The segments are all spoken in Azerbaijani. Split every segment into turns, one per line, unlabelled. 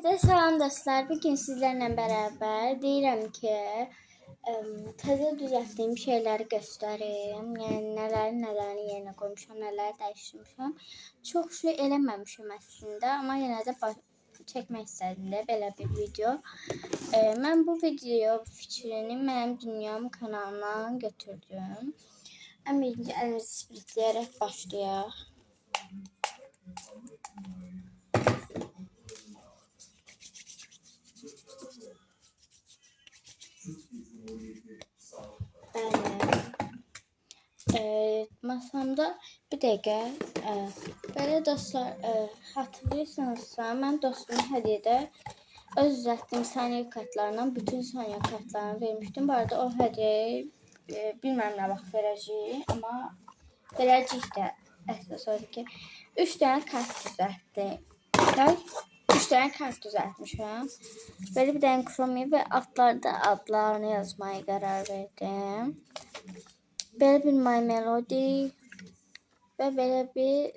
Salam dostlar, bugün sizlerle beraber deyirəm ki, təzə düzəltdiyim şeyləri göstərim. Yəni nələri yerinə qoymuşam, nələri dəyişdirmişəm. Çox şey eləməmişəm əslində, amma yenə də çəkmək istədim də belə bir video. Mən bu video fikrini Mənim Dünyam kanalından götürdüm. Ən birinci əlimizi spritləyərək başlayaq. Masamda bir dəqiqə belə dostlar, hatırlayırsanızsa mən dostumun hədiyədə öz düzəltdiyim saniyə kartlarından bütün saniyə kartlarını vermişdim. Bu arada o hədiyəyi bilməm nə vaxt verəcəyik, amma verəcəyik də. Əsas odur ki 3 dənə kart düzəltdim. 3 dənə kart düzəltmişəm. Böyle bir dənə kromi və altlarda adlarını yazmaya qərar verdim. Böyle bir My Melody ve böyle bir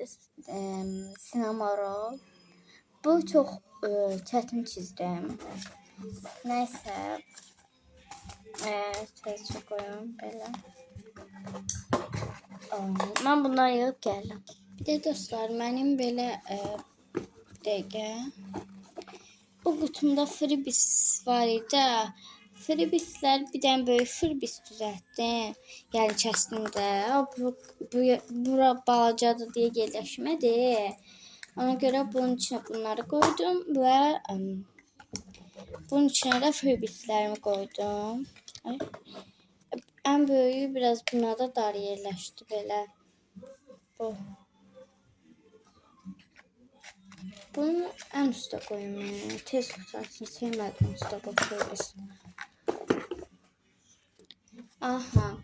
Cinnamoroll. Bu çok çətin çizdim. Neyse. Tezcə koyuyorum böyle. Ben bunları yığıb gəldim. Bir de dostlar benim böyle bir dəqiqə. Bu kutumda freebies var idi. Freebisler bir dənə böyük freebis düzəltdim. Yəni kəstimdə. Bura balacadır deyə yerləşmədi. Ona görə bunun içine bunları koydum və bunun içine de freebislərimi koydum. En böyüyü biraz buna da dar yerləşdi belə. Bu. Bunu en üstte koyayım. Tez tutarsın. Sevmədim üstte bu freebis. Aha.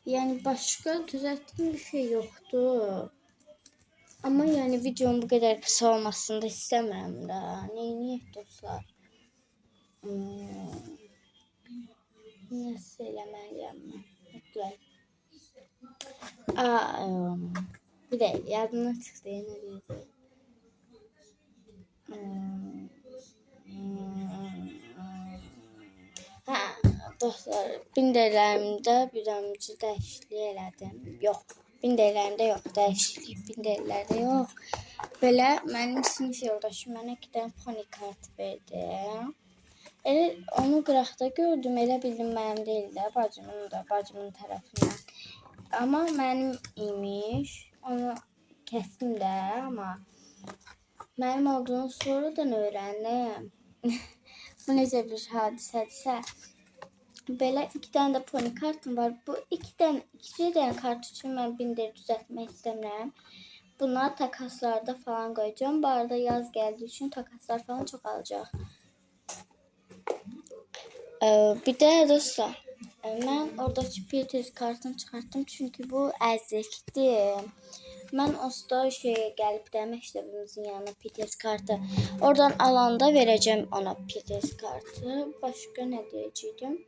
Yani başka düzelttiğim bir şey yoktu. Ama yani videom bu kadar kısa olmasını da istemem da. Niye dostlar? Nasıl eləməliyəm mən? Lütfen. Bir de yadımdan çıxdı. Ne diyeceğim? Dostlar, binderlərimdə bir ömrücü dəyişiklik elədim. Yox, binderlərimdə yox, dəyişiklik binderlərdə yox. Belə mənim sinif yoldaşım mənə 2 dənə pony kart verdi. Elə onu qıraqda gördüm, elə bildim mənim deyil də, bacımın tərəfindən. Amma mənim imiş, onu kəsdim də, amma mənim olduğunu sonradan öyrəndim. Bu necə bir hadisədirsə. Belə 2 dənə də pony kartım var. Bu 2 dənə kart üçün mən binderi düzəltmək istəmirəm. Bunları takaslarda falan koyacağım. Bu arada yaz geldiği için takaslar falan çok alacaq. Bir de dostlar, mən oradakı PTS kartını çıxartdım çünkü bu əzikdir. Mən Osta gəlib də məktəbimizin yanına PTS kartı. Oradan alanda verəcəm ona PTS kartı. Başqa nə deyəcəydim?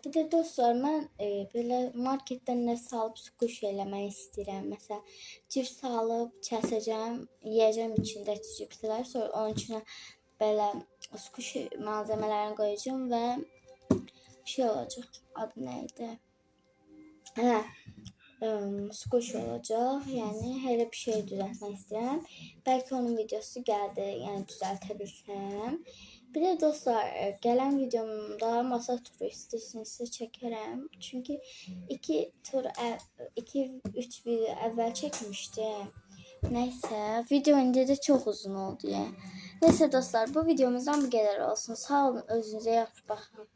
Bir de dostlar mən belə marketdən nə salıb sqush eləmək istəyirəm. Məsələn, cips alıb kəsəcəm, yeyəcəm içindəki cipslər. Sonra onun içinə belə sqush malzemələrini qoyacağım və şey olacaq. Adı nə idi? Sqush olacaq. Yəni elə bir şey düzəltmək istəyirəm. Bəlkə onun videosu gəldi, yəni düzəltə bilsəm. Bir de dostlar, gelen videomda masa turu istəyirsinizsə çəkərəm. Çünkü 2-3 video əvvəl çəkmişdim. Neyse, video indi de çok uzun oldu ya. Neyse dostlar, bu videomuzdan bu qədər olsun. Sağ olun, özünüze yaxşı baxın.